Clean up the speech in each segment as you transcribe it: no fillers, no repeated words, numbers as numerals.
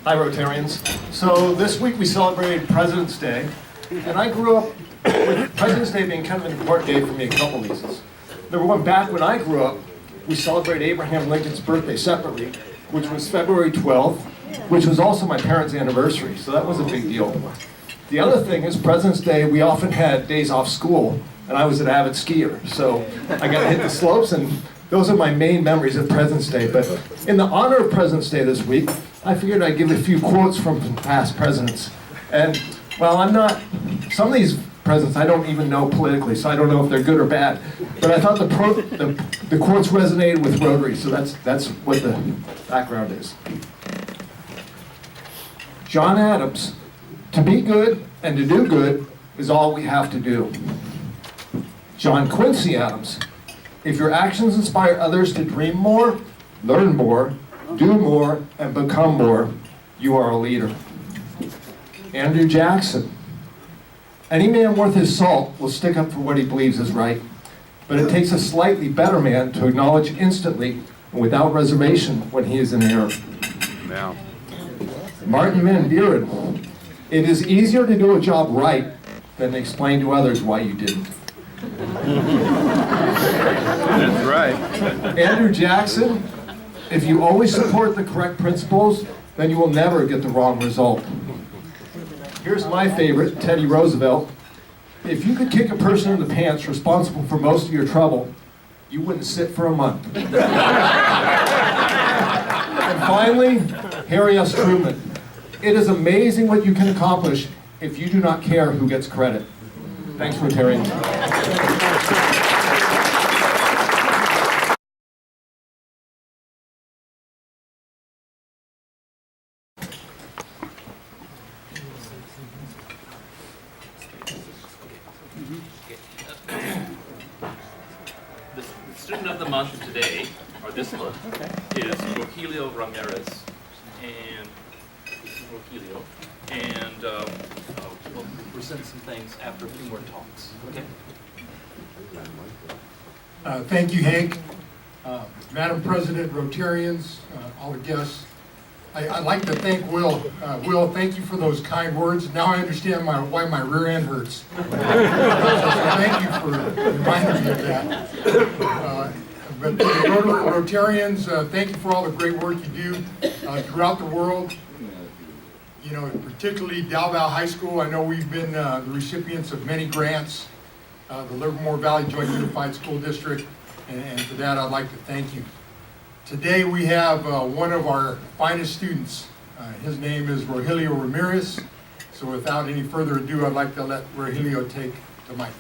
Hi, Rotarians. So this week we celebrated President's Day, and I grew up with President's Day being kind of an important day for me, a couple reasons. Number one, back when I grew up, we celebrated Abraham Lincoln's birthday separately, which was February 12th, which was also my parents' anniversary, so that was a big deal. The other thing is President's Day, we often had days off school, and I was an avid skier, so I got to hit the slopes, and those are my main memories of President's Day. But in the honor of President's Day this week, I figured I'd give a few quotes from past presidents. And, well, some of these presidents I don't even know politically, so I don't know if they're good or bad. But I thought the quotes resonated with Rotary, so that's what the background is. John Adams, to be good and to do good is all we have to do. John Quincy Adams, if your actions inspire others to dream more, learn more, do more, and become more, you are a leader. Andrew Jackson, any man worth his salt will stick up for what he believes is right, but it takes a slightly better man to acknowledge instantly and without reservation when he is in error. Yeah. Martin Van Buren, it is easier to do a job right than to explain to others why you didn't. That's right. Andrew Jackson, if you always support the correct principles, then you will never get the wrong result. Here's my favorite, Teddy Roosevelt. If you could kick a person in the pants responsible for most of your trouble, you wouldn't sit for a month. And finally, Harry S. Truman. It is amazing what you can accomplish if you do not care who gets credit. Thanks, Rotarians. The student of the month today, or this month, is Rogelio Ramirez, and we'll present some things after a few more talks. Okay. Thank you, Hank. Madam President, Rotarians, all the guests. I'd like to thank Will. Will, thank you for those kind words. Now I understand why my rear end hurts. So thank you for reminding me of that. But Rotarians, thank you for all the great work you do throughout the world. You know, particularly Dalval High School. I know we've been the recipients of many grants, the Livermore Valley Joint Unified School District, and for that I'd like to thank you. Today we have one of our finest students. His name is Rogelio Ramirez. So without any further ado, I'd like to let Rogelio take the mic.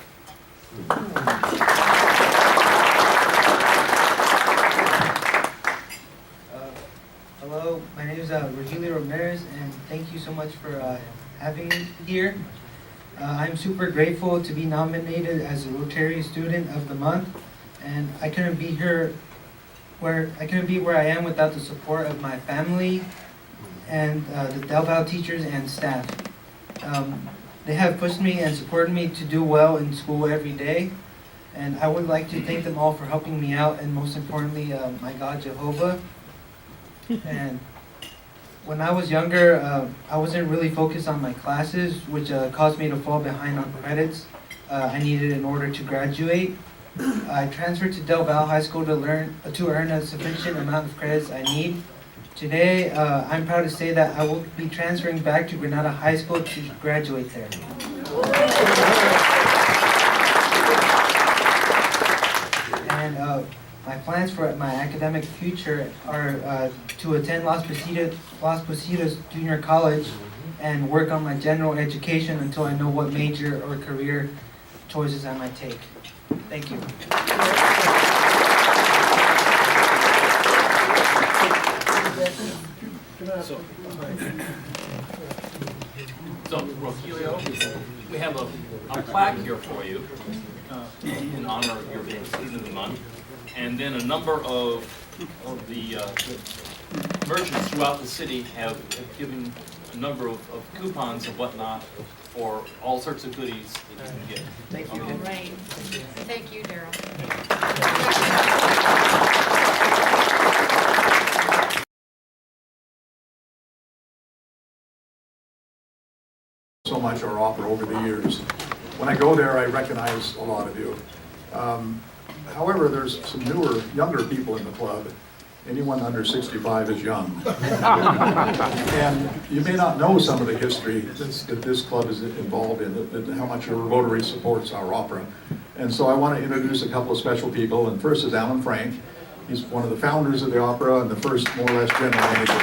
Hello, my name is Rogelio Ramirez, and thank you so much for having me here. I'm super grateful to be nominated as a Rotary Student of the Month, and I couldn't be where I am without the support of my family and the Dalval teachers and staff. They have pushed me and supported me to do well in school every day, and I would like to thank them all for helping me out, and most importantly, my God Jehovah. And when I was younger, I wasn't really focused on my classes, which caused me to fall behind on credits I needed in order to graduate. I transferred to Dalval High School to earn a sufficient amount of credits I need. Today, I'm proud to say that I will be transferring back to Granada High School to graduate there. And my plans for my academic future are to attend Las Positas Junior College and work on my general education until I know what major or career choices I might take. Thank you. So Rogelio, we have a plaque here for you in honor of your being Student of the Month, and then a number of the merchants throughout the city have given a number of coupons and whatnot for all sorts of goodies that you can get. Thank you. Okay. All right. Thank you, Daryl. so much our opera over the years. When I go there, I recognize a lot of you. However, there's some newer, younger people in the club. Anyone under 65 is young. And you may not know some of the history that this club is involved in, how much our Rotary supports our opera. And so I want to introduce a couple of special people, and first is Alan Frank. He's one of the founders of the opera and the first, more or less, general manager.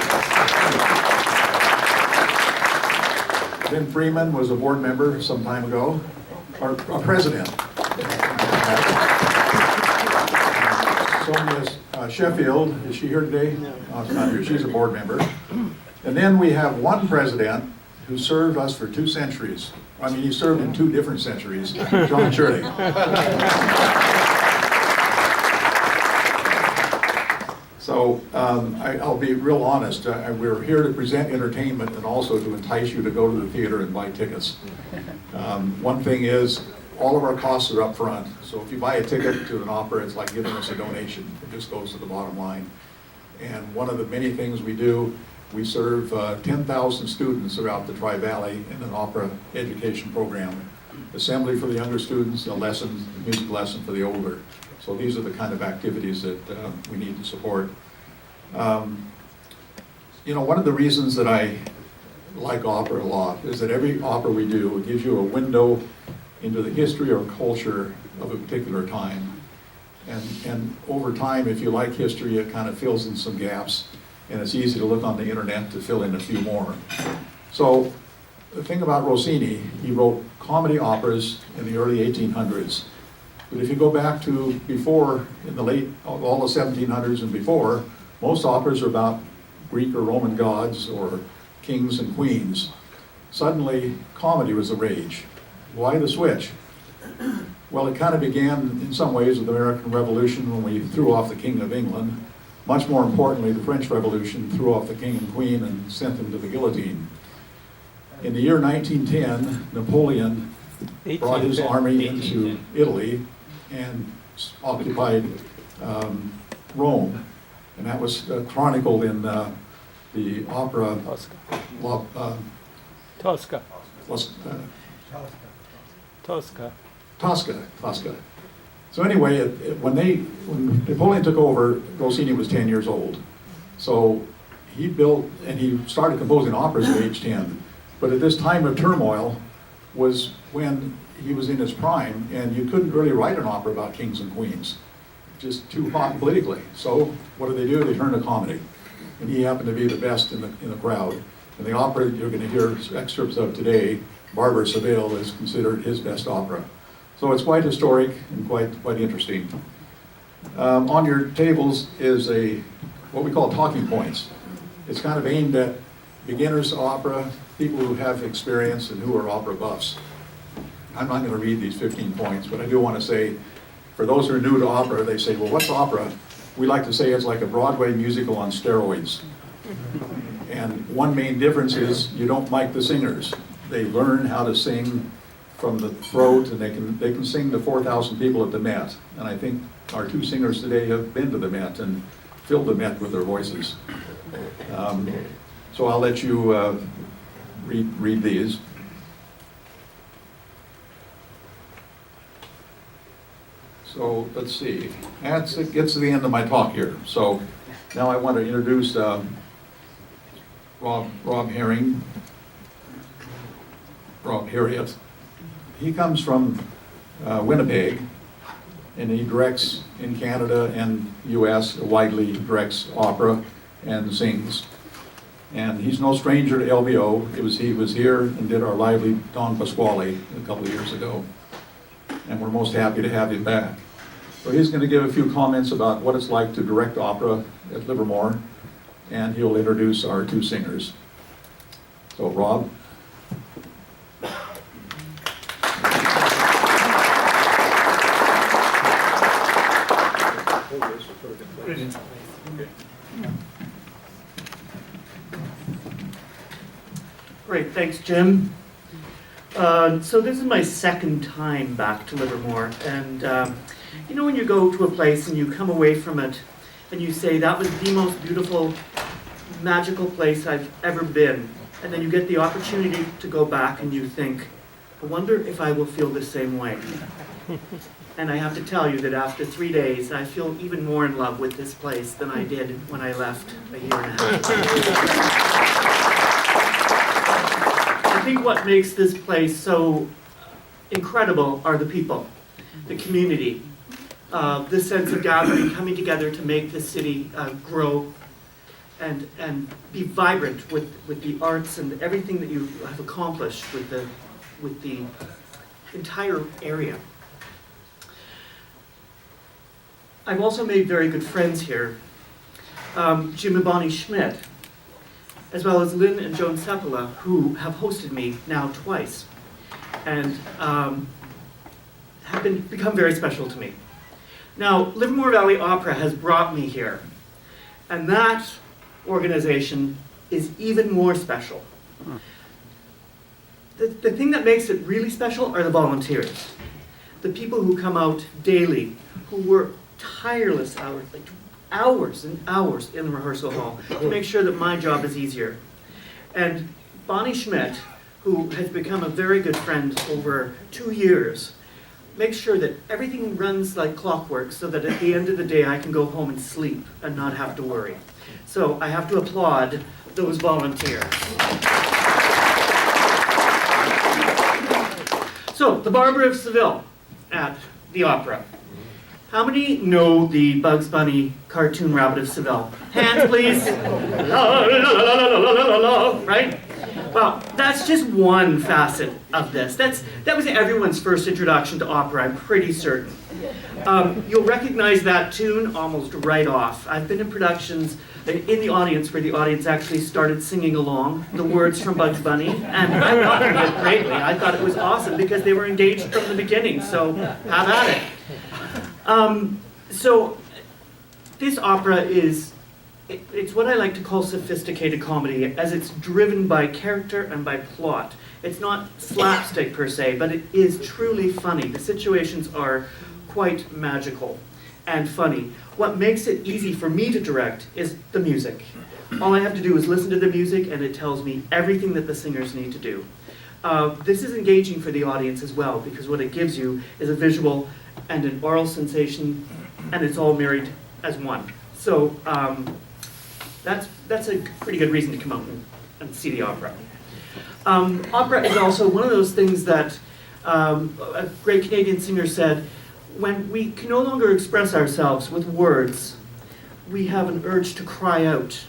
Ben Freeman was a board member some time ago, or a president. Sonia Sheffield, is she here today? No, she's not here. She's a board member. And then we have one president who served us for 2 centuries. I mean, he served in 2 different centuries, John Shirley. So I'll be real honest. We're here to present entertainment and also to entice you to go to the theater and buy tickets. One thing is, all of our costs are up front. So if you buy a ticket to an opera, it's like giving us a donation. It just goes to the bottom line. And one of the many things we do, we serve 10,000 students throughout the Tri-Valley in an opera education program. Assembly for the younger students, a music lesson for the older. So these are the kind of activities that we need to support. One of the reasons that I like opera a lot is that every opera we do, it gives you a window into the history or culture of a particular time. And over time, if you like history, it kind of fills in some gaps, and it's easy to look on the internet to fill in a few more. So the thing about Rossini, he wrote comedy operas in the early 1800s. But if you go back to before, in the late, all the 1700s and before, most operas are about Greek or Roman gods or kings and queens. Suddenly, comedy was the rage. Why the switch? Well, it kind of began in some ways with the American Revolution when we threw off the King of England. Much more importantly, the French Revolution threw off the king and queen and sent them to the guillotine. In the year 1910, Napoleon brought his army into Italy and occupied Rome. And that was chronicled in the opera Tosca. Tosca. So anyway, when Napoleon took over, Rossini was 10 years old. So he built, and he started composing operas at age 10. But at this time of turmoil was when he was in his prime, and you couldn't really write an opera about kings and queens. Just too hot politically. So what do? They turned to comedy. And he happened to be the best in the crowd. And the opera that you're going to hear excerpts of today, Barber of Seville, is considered his best opera. So it's quite historic and quite interesting. On your tables is what we call talking points. It's kind of aimed at beginners to opera, people who have experience and who are opera buffs. I'm not going to read these 15 points, but I do want to say, for those who are new to opera, they say, well, what's opera? We like to say it's like a Broadway musical on steroids. And one main difference is you don't mic the singers. They learn how to sing from the throat, and they can sing to 4,000 people at the Met. And I think our 2 singers today have been to the Met and filled the Met with their voices. So I'll let you read these. So let's see. It gets to the end of my talk here. So now I want to introduce Rob Harriet. He comes from Winnipeg, and he directs in Canada and U.S. widely, directs opera and sings. And he's no stranger to LVO. He was here and did our lively Don Pasquale a couple of years ago. And we're most happy to have him back. So he's going to give a few comments about what it's like to direct opera at Livermore, and he'll introduce our 2 singers. So Rob. Great, thanks, Jim. So this is my second time back to Livermore, and when you go to a place and you come away from it and you say, that was the most beautiful, magical place I've ever been, And then you get the opportunity to go back and you think, I wonder if I will feel the same way. And I have to tell you that after 3 days, I feel even more in love with this place than I did when I left a year and a half ago. I think what makes this place so incredible are the people, the community, this sense of gathering, coming together to make this city grow and be vibrant with the arts and everything that you have accomplished with the entire area. I've also made very good friends here. Jim and Bonnie Schmidt, as well as Lynn and Joan Seppala, who have hosted me now twice, and have become very special to me. Now, Livermore Valley Opera has brought me here, and that organization is even more special. The thing that makes it really special are the volunteers, the people who come out daily, who work tireless hours, like hours and hours in the rehearsal hall to make sure that my job is easier. And Bonnie Schmidt, who has become a very good friend over 2 years, makes sure that everything runs like clockwork so that at the end of the day I can go home and sleep and not have to worry. So I have to applaud those volunteers. So, the Barber of Seville at the opera. How many know the Bugs Bunny cartoon Rabbit of Seville? Hands, please. La, la, la, la, la, la, la, la, right? Well, that's just one facet of this. That was everyone's first introduction to opera, I'm pretty certain. You'll recognize that tune almost right off. I've been in productions in the audience where the audience actually started singing along the words from Bugs Bunny, and I welcomed it greatly. I thought it was awesome because they were engaged from the beginning, so have at it. So this opera it's what I like to call sophisticated comedy, as it's driven by character and by plot. It's not slapstick per se, but it is truly funny. The situations are quite magical and funny. What makes it easy for me to direct is the music. All I have to do is listen to the music and it tells me everything that the singers need to do. This is engaging for the audience as well, because what it gives you is a visual and an oral sensation, and it's all married as one. So that's a pretty good reason to come out and see the opera. Opera is also one of those things that a great Canadian singer said, when we can no longer express ourselves with words, we have an urge to cry out.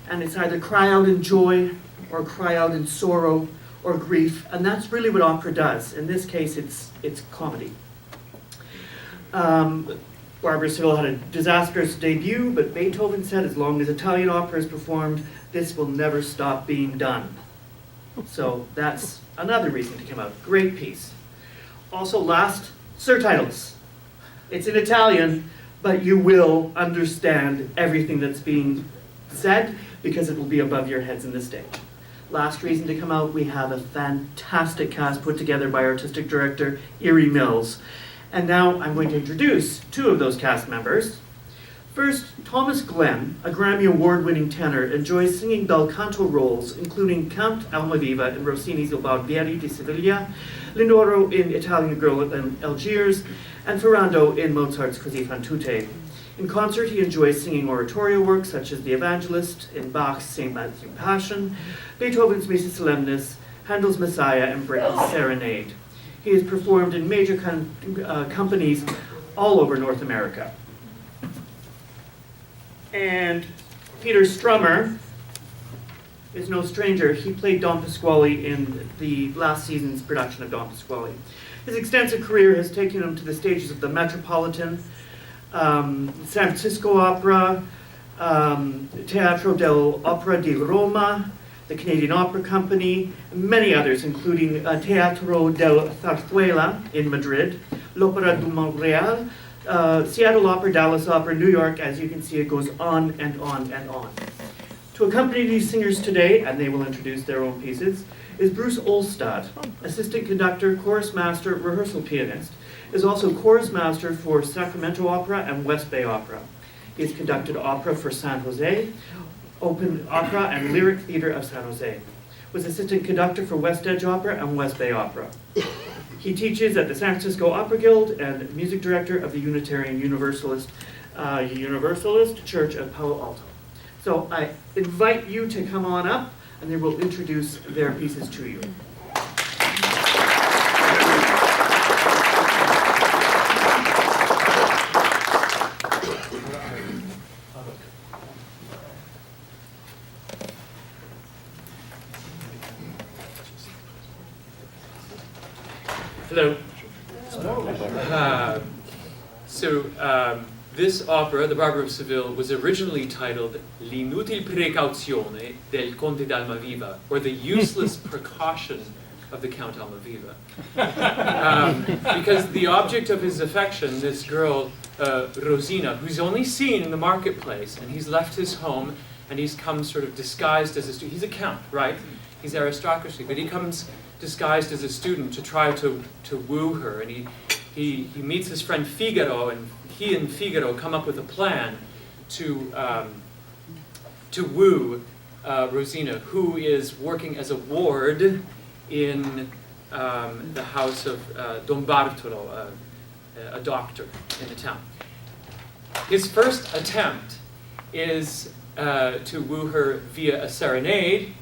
And it's either cry out in joy, or cry out in sorrow, or grief, and that's really what opera does. In this case, it's comedy. Barber of Seville had a disastrous debut, but Beethoven said, as long as Italian opera is performed, this will never stop being done. So that's another reason to come out. Great piece. Also, last, surtitles. It's in Italian, but you will understand everything that's being said because it will be above your heads in the stage. Last reason to come out, we have a fantastic cast put together by artistic director Erie Mills. And now I'm going to introduce two of those cast members. First, Thomas Glenn, a Grammy Award-winning tenor, enjoys singing bel canto roles, including Count Almaviva in Rossini's Il Barbiere di Siviglia, Lindoro in Italian Girl in Algiers, and Ferrando in Mozart's Così fan tutte. In concert, he enjoys singing oratorio works such as The Evangelist in Bach's St. Matthew Passion, Beethoven's Missa Solemnis, Handel's Messiah, and Britain's Serenade. He has performed in major companies all over North America. And Peter Strummer is no stranger. He played Don Pasquale in the last season's production of Don Pasquale. His extensive career has taken him to the stages of the Metropolitan, San Francisco Opera, Teatro dell'Opera di Roma, the Canadian Opera Company, and many others, including Teatro del Zarzuela in Madrid, l'Opera de Montréal, Seattle Opera, Dallas Opera, New York. As you can see, it goes on and on and on. To accompany these singers today, and they will introduce their own pieces, is Bruce Olstad, assistant conductor, chorus master, rehearsal pianist, is also chorus master for Sacramento Opera and West Bay Opera. He has conducted opera for San Jose, Open Opera and Lyric Theater of San Jose. was assistant conductor for West Edge Opera and West Bay Opera. He teaches at the San Francisco Opera Guild and music director of the Unitarian Universalist Church of Palo Alto. So I invite you to come on up, and they will introduce their pieces to you. Hello. This opera, The Barber of Seville, was originally titled L'inutile precauzione del Conte d'Almaviva, or The Useless Precaution of the Count Almaviva. Because the object of his affection, this girl, Rosina, who's only seen in the marketplace, and he's left his home, and he's come sort of disguised as a student. He's a count, right? He's aristocracy, but he comes disguised as a student to try to woo her, and he meets his friend Figaro, and he and Figaro come up with a plan to woo Rosina, who is working as a ward in the house of Don Bartolo, a doctor in the town. His first attempt is to woo her via a serenade,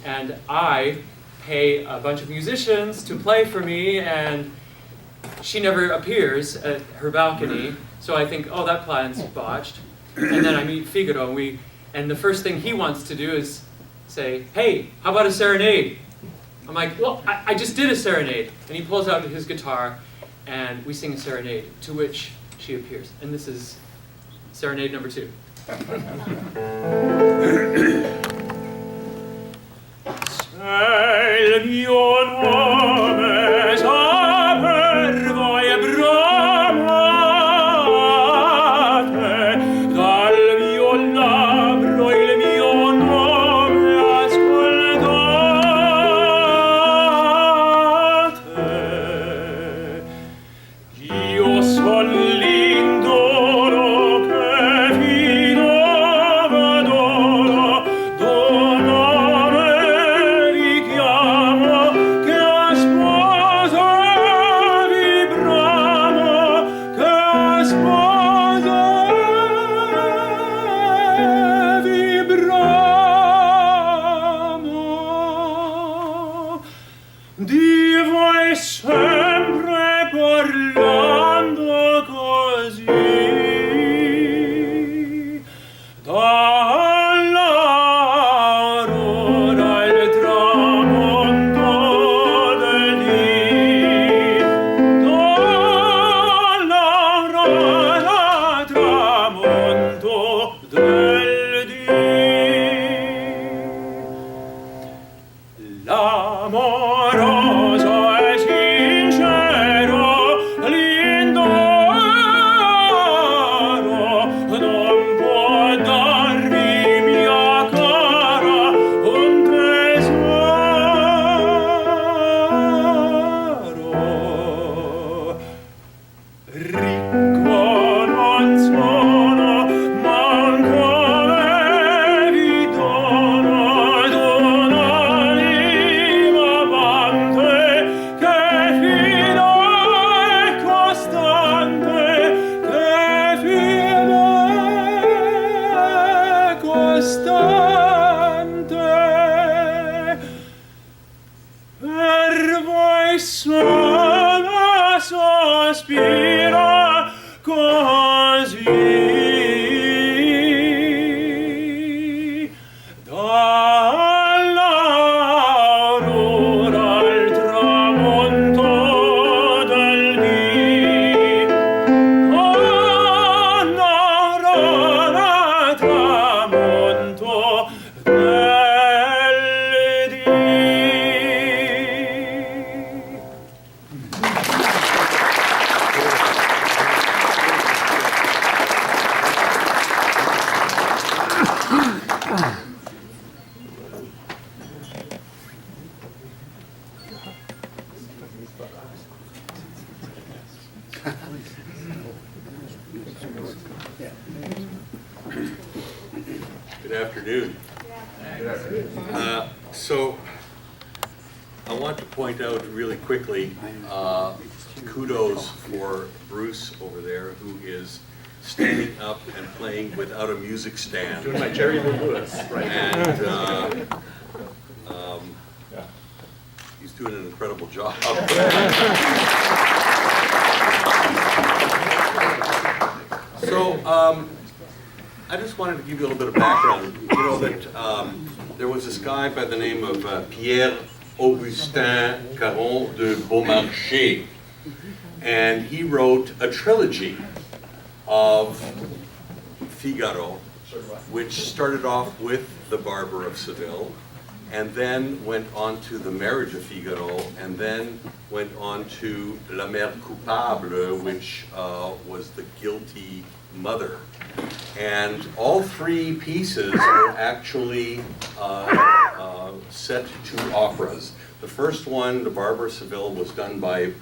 and I pay a bunch of musicians to play for me, and she never appears at her balcony, so I think, oh, that plan's botched. And then I meet Figaro, and the first thing he wants to do is say, hey, how about a serenade? I'm like, well, I just did a serenade. And he pulls out his guitar, and we sing a serenade, to which she appears. And this is serenade number 2. Sei il mio nome, saper voi bramate, dal mio labbro il mio nome ascoltate. Io son l'indoro che vi dove adoro, d'onore vi chiamo, che a sposa vi bramo, che a sposa vi bramo. Di voi sempre parlando così, dall'aurora al tramonto del dì, dall'aurora al tramonto del dì. L'amoroso e sincero, l'indoro, non può darvi mia cara un tesoro. Ricco non sono, ma ancora vi dono d'un'anima amante, che fino e costante, che fino e costante. Per voi sola sospira così, dall'aurora al tramonto del dì, dall'aurora al tramonto del dì. Good afternoon. So I want to point out really quickly, kudos for Bruce over there, who is standing up and playing without a music stand. Doing my Jerry Lee Lewis, right? And he's doing an incredible job. So, I just wanted to give you a little bit of background. You know that there was this guy by the name of Pierre Augustin Caron de Beaumarchais, and he wrote a trilogy of Figaro, which started off with The Barber of Seville, and then went on to The Marriage of Figaro, and then went on to La Mère Coupable, which was the guilty mother. And all three pieces were actually set to operas. The first one, The Barber of Seville, was done by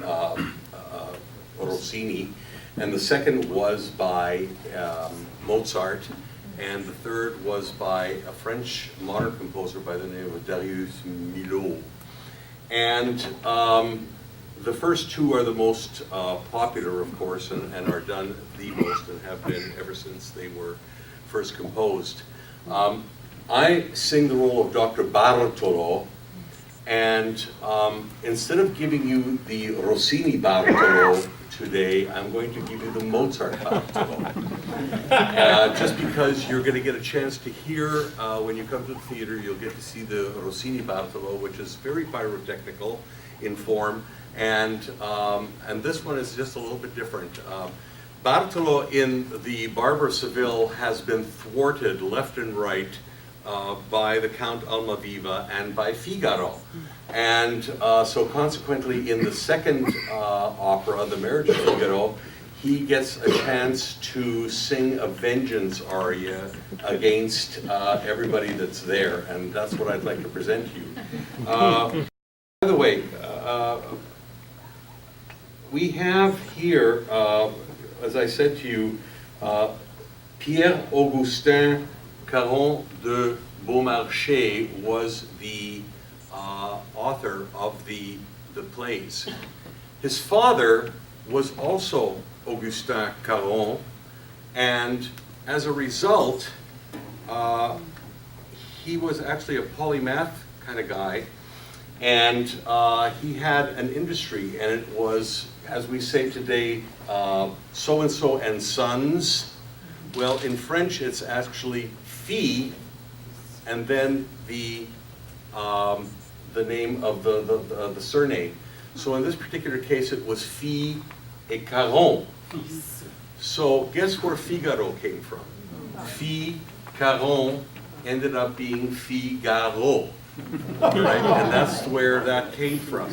Rossini, and the second was by Mozart, and the third was by a French modern composer by the name of Darius Milhaud. And the first two are the most popular, of course, and are done the most and have been ever since they were first composed. I sing the role of Dr. Bartolo, and instead of giving you the Rossini Bartolo today, I'm going to give you the Mozart Bartolo. Just because you're going to get a chance to hear, when you come to the theater, you'll get to see the Rossini Bartolo, which is very pyrotechnical in form, and this one is just a little bit different. Bartolo in The Barber of Seville has been thwarted left and right by the Count Almaviva and by Figaro. And so consequently in the second opera, The Marriage of Figaro, he gets a chance to sing a vengeance aria against everybody that's there, and that's what I'd like to present to you. By the way, we have here, as I said to you, Pierre Augustin Caron de Beaumarchais was the author of the plays. His father was also Augustin Caron, and as a result, he was actually a polymath kind of guy, and he had an industry, and it was, as we say today, so-and-so and sons. Well, in French, it's actually Fille, and then the name of the surname. So in this particular case, it was Fille et Caron. So guess where Figaro came from? Fille Caron ended up being Figaro. Right? And that's where that came from.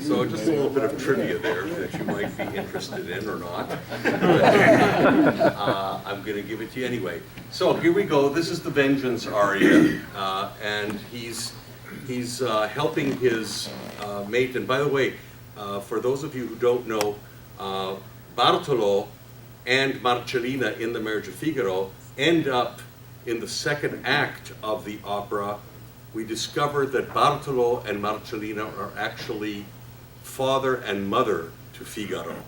So just a little bit of trivia there that you might be interested in or not. But, I'm going to give it to you anyway. So here we go. This is the Vengeance aria, and he's helping his mate. And by the way, for those of you who don't know, Bartolo and Marcellina in The Marriage of Figaro end up in the second act of the opera. We discover that Bartolo and Marcellina are actually father and mother to Figaro.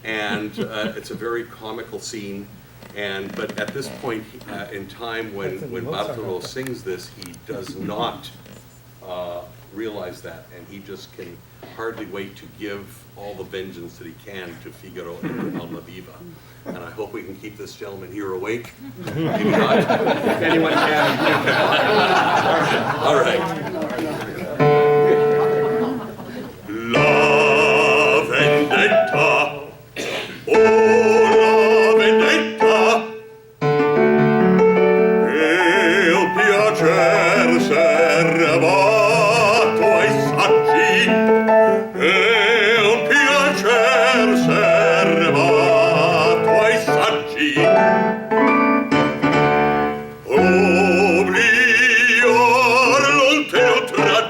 And it's a very comical scene. But at this point in time, when Bartolo sings this, he does not realize that, and he just can hardly wait to give all the vengeance that he can to Figaro and Almaviva. And I hope we can keep this gentleman here awake. Maybe not. If anyone can. All right. La vendetta. Oh, la vendetta. Il piacer serbato ai saggi. Il piacer serbato ai saggi. Obliviar l'ultimo tradimento.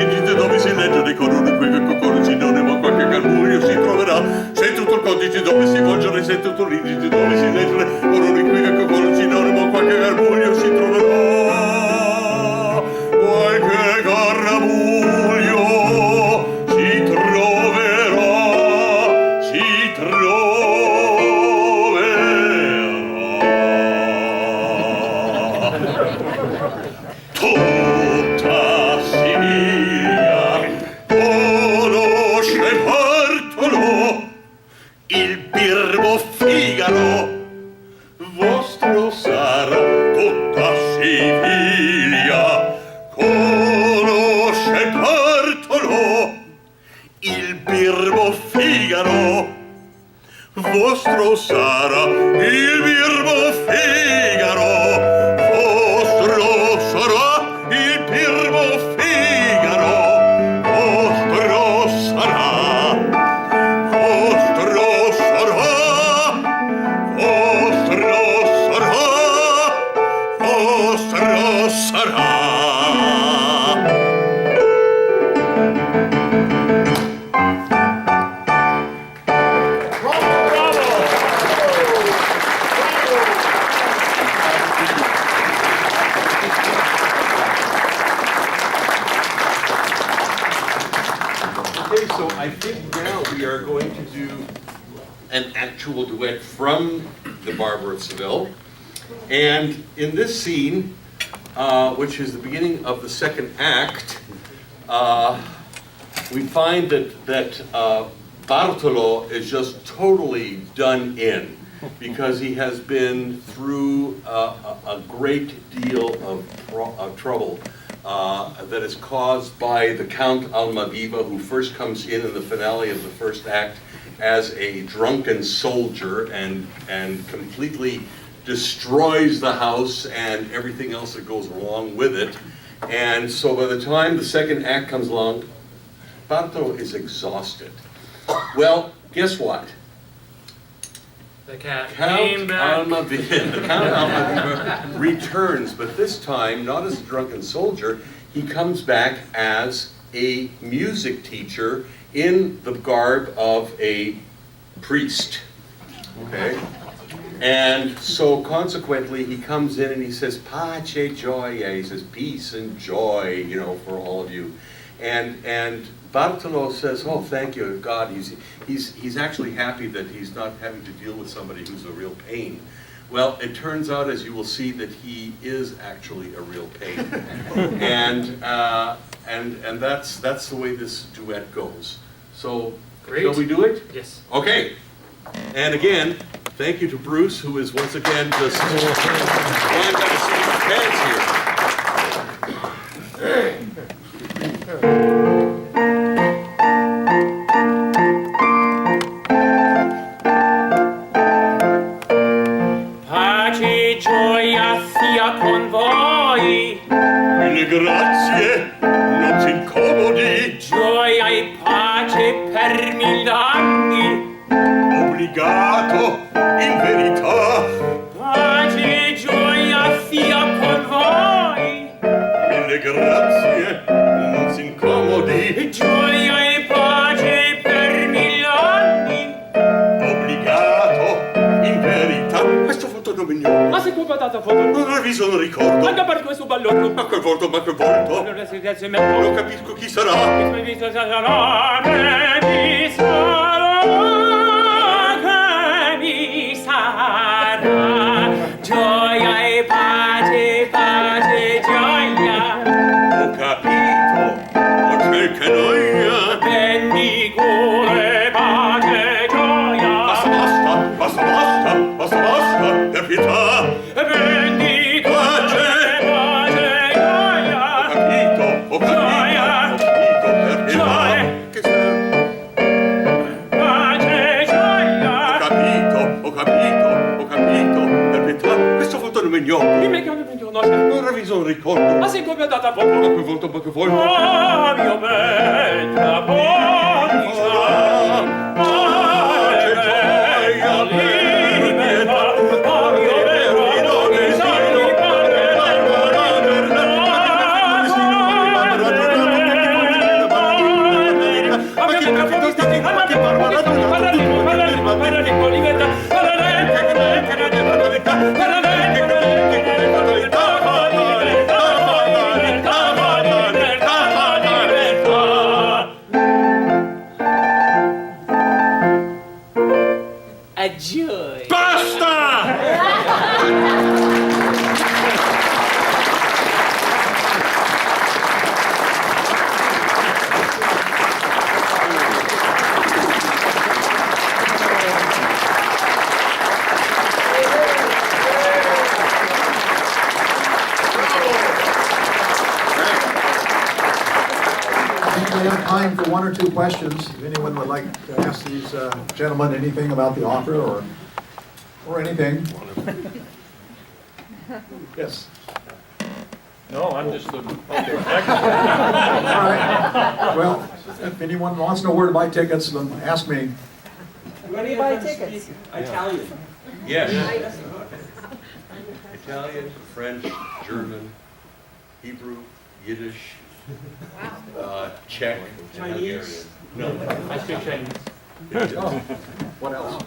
rigide dove si leggere con un corcinone, ma qualche garbuglio si troverà. Se tutto il codice dove si volgere, se tutto rigide dove si leggere con un corcinone, ma qualche garbuglio si troverà. Qualche garbuglio si troverà, si troverà. Tutta Siviglia conosce Bartolo, il birbo Figaro, vostro sarà. Tutta Siviglia conosce Bartolo, il birbo Figaro, vostro sarà. Il birbo Figaro, vostro sarà. Il birbo Figaro, vostro sarà, vostro sarà, vostro sarà, vostro sarà. Okay, so I think now we are going to do an actual duet from The Barber of Seville. And in this scene, which is the beginning of the second act, we find that Bartolo is just totally done in because he has been through a great deal of trouble that is caused by the Count Almaviva, who first comes in the finale of the first act as a drunken soldier and completely destroys the house and everything else that goes along with it. And so by the time the second act comes along, Bartolo is exhausted. Well, guess what? The cat Count came back. the Count Almaviva returns, but this time not as a drunken soldier. He comes back as a music teacher in the garb of a priest. Okay? And so consequently, he comes in and he says, "Pace gioia," he says, "peace and joy, you know, for all of you." And Bartolo says, "Oh, thank you, God." He's actually happy that he's not having to deal with somebody who's a real pain. Well, it turns out, as you will see, that he is actually a real pain, and that's the way this duet goes. So, Great. shall we do it? Yes. Okay. And again, thank you to Bruce, who is once again just flying by the seat of his pants here. Pace, gioia sia con voi. Mille grazie, non si incomodi. Gioia e pace per 1000 anni. Obbligato, in verità. Pace, gioia sia con voi. Mille grazie, non si incomodi. Gioia e pace per 1000 anni. Obbligato, in verità. Questo foto migliore. Ma se tu patata foto. Non reviso, non ricordo. Anche per questo ballotto. Ma quel volto, ma quel volto. Allora se adesso mi metto. Non capisco chi sarà. Mi visto sarà, mi sarà, mi sarà. Gioia e pace, pace, gioia. Ho capito, ho quel che noia. Bendico e pace, gioia. Basta, basta, basta, basta, basta, basta, per pietà. Bendico Pace. e pace, gioia. Ho capito, per pietà. Gioia. Che sarà? Pace, gioia. Ho capito, per pietà. Questo foto non mi Io gnocco. mi chiamo non conosce. Non reviso, non ricordo. Ma sei come data Ma foto? quel volto, ma che volto. Oh, mio bella Bonisa, Pace, gioia, per pietà. oh, mio bello Bonisa, mi a joy. I think we have time for one or two questions. If anyone would like to ask these gentlemen anything about the opera or anything. Yes. No, I'm just looking. All right. Well, if anyone wants to know where to buy tickets, then ask me. Italian. Yes. Italian, French, German, Hebrew, Yiddish, Czech, Chinese. No. I speak Chinese. Oh, what else?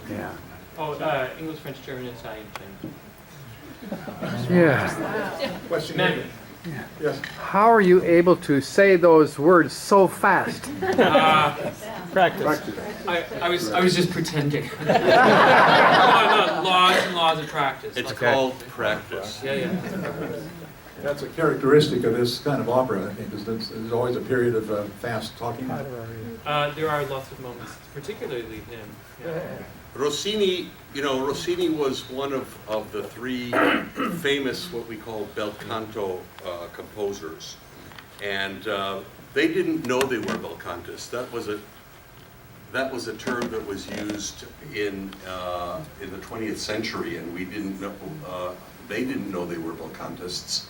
Oh, English, French, German, Italian, Chinese. Yeah. Question? Mandarin. Yes. How are you able to say those words so fast? Practice. I was just pretending. no, laws and laws of practice. It's called practice. Yeah. That's a characteristic of this kind of opera, I think, is that there's always a period of fast talking. There are lots of moments, particularly him. Yeah. Rossini, Rossini was one of the three famous, what we call bel canto composers. And they didn't know they were bel cantists. That was a term that was used in the 20th century, and we didn't know, they didn't know they were bel cantists.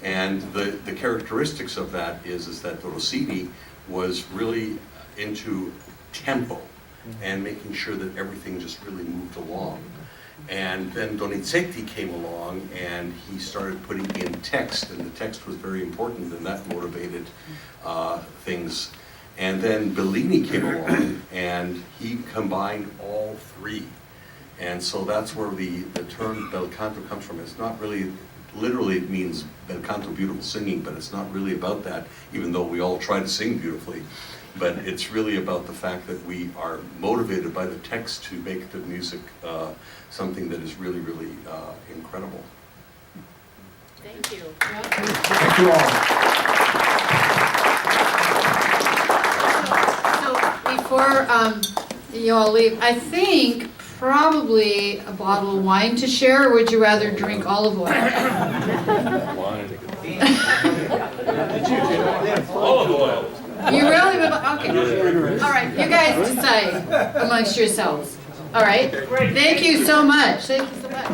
And the characteristics of that is that Rossini was really into tempo and making sure that everything just really moved along. And then Donizetti came along and he started putting in text, and the text was very important, and that motivated things. And then Bellini came along and he combined all three. And so that's where the term bel canto comes from. It's not really, literally it means bel canto, beautiful singing, but it's not really about that, even though we all try to sing beautifully. But it's really about the fact that we are motivated by the text to make the music something that is really, really incredible. Thank you. Thank you all. So before you all leave, I think probably a bottle of wine to share, or would you rather drink olive oil? Olive oil. You really would, okay. All right, you guys decide amongst yourselves. All right? Thank you so much. Thank you so much.